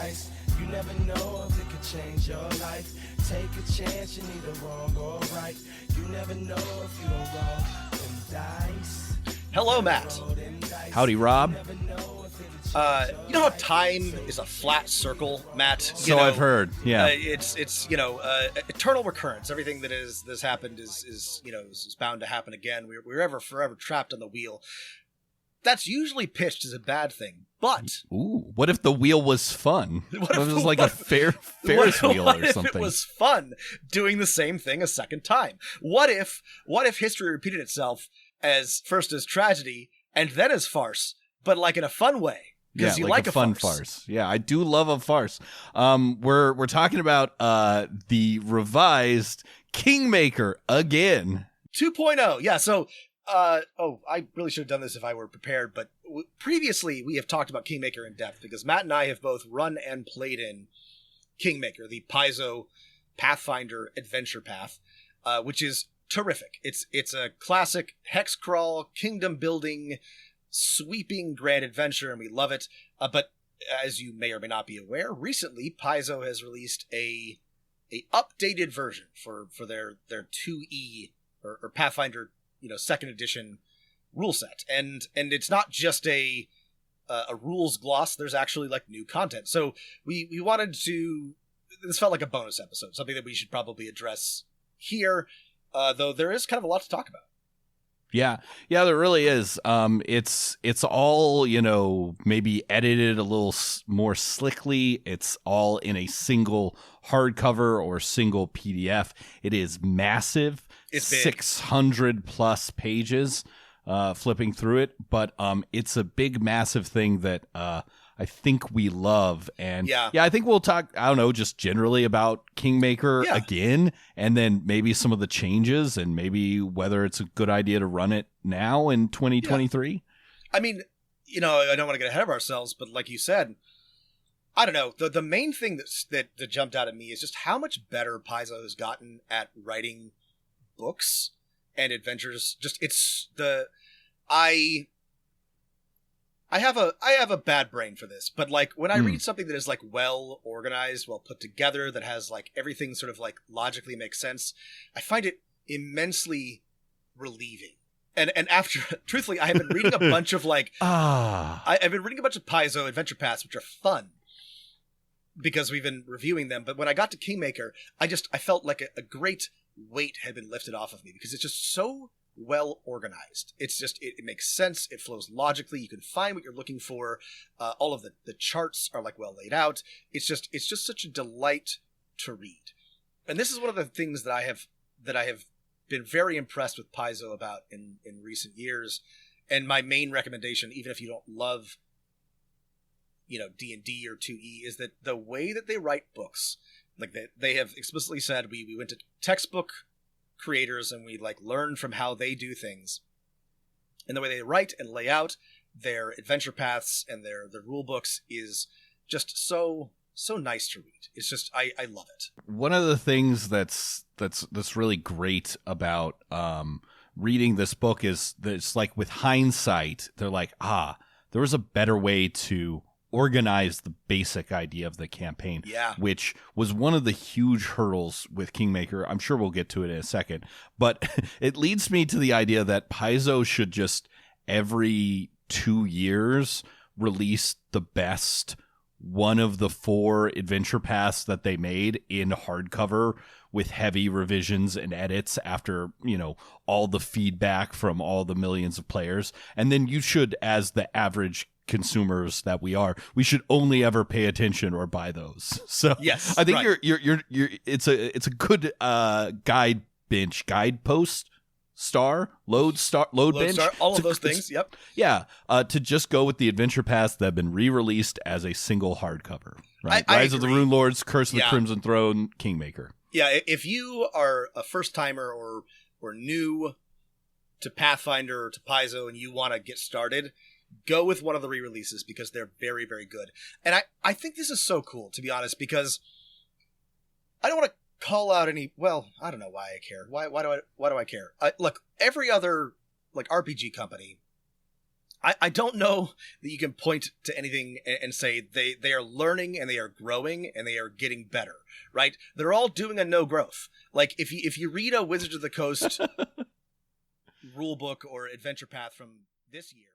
dice. You never know if it could change your life. Take a chance, you're neither wrong or right. You never know if you don't roll them dice. Hello, Matt. Howdy, Rob. You know how time is a flat circle, Matt? So I've heard. Yeah. It's eternal recurrence. Everything that has happened is bound to happen again. We're ever forever trapped on the wheel. That's usually pitched as a bad thing, but what if the wheel was fun? What if it was like a Ferris wheel or something? What if it was fun doing the same thing a second time? What if history repeated itself as first as tragedy and then as farce, but like in a fun way? Because you like a fun farce. Yeah, I do love a farce. We're talking about the revised Kingmaker again. 2.0. Yeah, so I really should have done this if I were prepared, but previously we have talked about Kingmaker in depth because Matt and I have both run and played in Kingmaker, the Paizo Pathfinder adventure path, which is terrific. It's a classic hex crawl, kingdom building, sweeping grand adventure, and we love it. But as you may or may not be aware, recently Paizo has released a updated version for their 2E or Pathfinder, second edition rule set, and it's not just a rules gloss. There's actually like new content. So we wanted to. This felt like a bonus episode, something that we should probably address here, though there is kind of a lot to talk about. Yeah, there really is. It's all, maybe edited a little more slickly. It's all in a single hardcover or single PDF. It is massive. It's big. 600 plus pages, flipping through it. But it's a big, massive thing that I think we love. And yeah, I think we'll talk, I don't know, just generally about Kingmaker again, and then maybe some of the changes and maybe whether it's a good idea to run it now in 2023. Yeah. I mean, I don't want to get ahead of ourselves, but like you said, I don't know. The main thing that jumped out at me is just how much better Paizo has gotten at writing books and adventures. Just I have a bad brain for this, but like when I read something that is like well organized, well put together, that has like everything sort of like logically makes sense, I find it immensely relieving. And after, truthfully, I have been reading a bunch of like, I've been reading a bunch of Paizo adventure paths, which are fun because we've been reviewing them. But when I got to Kingmaker, I felt like a great weight had been lifted off of me because it's just so well organized. It's just it makes sense. It flows logically. You can find what you're looking for. All of the charts are like well laid out. It's just such a delight to read. And this is one of the things that I have been very impressed with Paizo about in recent years. And my main recommendation, even if you don't love D&D or 2E, is that the way that they write books, like they have explicitly said, we went to textbook creators and we like learn from how they do things, and the way they write and lay out their adventure paths and their rule books is just so nice to read. It's just I love it. One of the things that's really great about reading this book is that it's like with hindsight they're like, there was a better way to organize the basic idea of the campaign, which was one of the huge hurdles with Kingmaker. I'm sure we'll get to it in a second, but it leads me to the idea that Paizo should just every 2 years release the best one of the 4 adventure paths that they made in hardcover with heavy revisions and edits after, all the feedback from all the millions of players. And then you should, as the average consumers that we are, we should only ever pay attention or buy those. So yes, I think you're it's a good guidepost load bench, all of those things. Yep. Yeah. To just go with the adventure paths that have been re-released as a single hardcover, right? Rise of the Rune Lords, Curse of the Crimson Throne, Kingmaker. Yeah. If you are a first timer or new to Pathfinder or to Paizo and you want to get started, go with one of the re-releases because they're very, very good. And I think this is so cool, to be honest, because I don't want to call out any, well, I don't know why I care. Why do I care? Look, every other like RPG company, I don't know that you can point to anything and say they are learning and they are growing and they are getting better, right? They're all doing a no growth. Like if you read a Wizards of the Coast rule book or adventure path from this year.